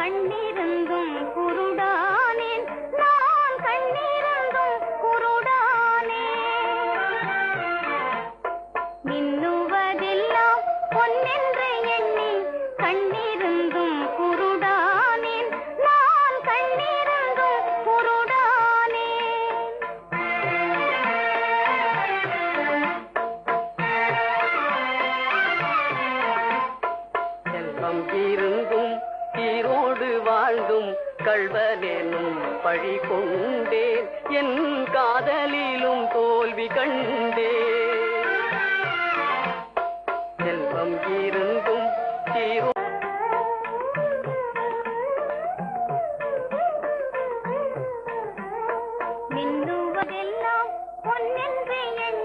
கண்ணிருந்தும் குருடானேன் நான் கண்ணிருந்தும் குருடானே மின்னுவதெல்லாம் பொன்னென்று எண்ணி கண்ணிருந்தும் குருடானேன் நான் கண்ணிருந்தும் குருடானே செல்வம் இருந்தும் ஈரோடு வாழ்ந்தும் கள்வனேனும் பழி கொண்டேன் என் காதலிலும் தோல்வி கண்டேன் செல்வம் இருந்தும் மின்னுவதெல்லாம் பொன்னென்று என்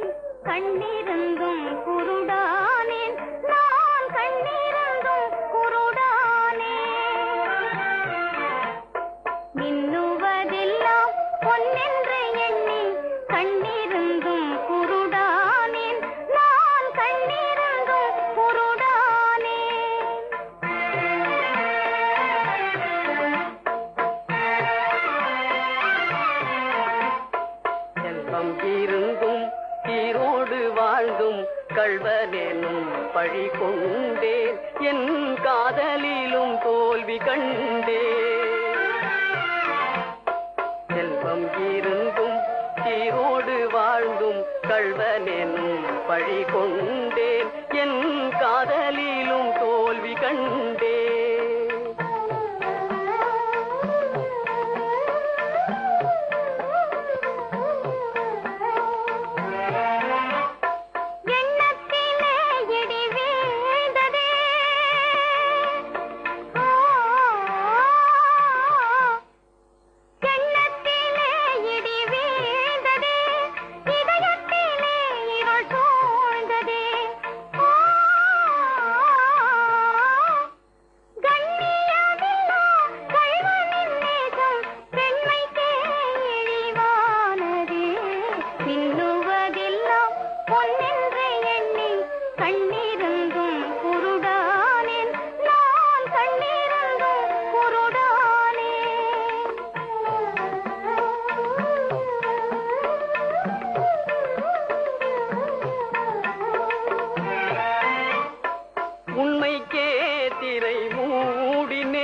கண்ணிருந்தும் குருடானேன் நான் கண்ணிருந்தும் குருடானே மின்னுவதெல்லாம் பொன்னென்று எண்ணி கண்ணிருந்தும் குருடானேன் நான் கண்ணிருந்தும் குருடானே செல்வம் இருந்தும் ஈரோடு வாழ்ந்தும் கள்வனேனும் பழி கொண்டேன் என் காதலிலும் தோல்வி கண்டேன் செல்வம் இருந்தும் ஈரோடு வாழ்ந்தும் கள்வனேனும் பழி கொண்டேன் என் காதலிலும் தோல்வி கண்டேன் எண்ணத்திலே இடி வீழ்ந்ததே எண்ணத்திலே இடி வீழ்ந்ததே இதயத்திலே இருள் சூழ்ந்ததே கண்ணியமில்லா கள்வனின் நேசம் பெண்மைக்கே இழிவானதே மின்னுவதெல்லாம் பொன்னென்று எண்ணி கண்ணிருந்தும் குருடானேன் நான் கண்ணிருந்தும் குருடானே உண்மைக்கே திரை மூடினேன்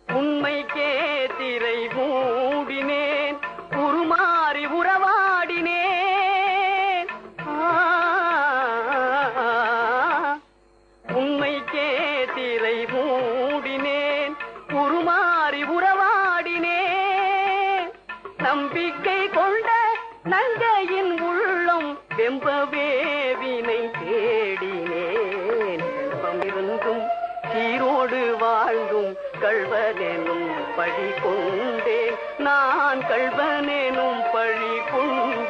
உண்மைக்கே திரை மூடினேன் உருமாறி உறவாடினேன் உண்மைக்கே திரை மூடினேன் உருமாறி உறவாடினேன் நம்பிக்கை கொண்ட நங்கையின் உள்ளம் வெம்பவே வினை தேடினேன் செல்வம் இருந்தும் ஈரோடு வாழ்ந்தும் கள்வனேனும் பழி கொண்டேன் நான் கள்வனேனும் பழி கொண்டேன்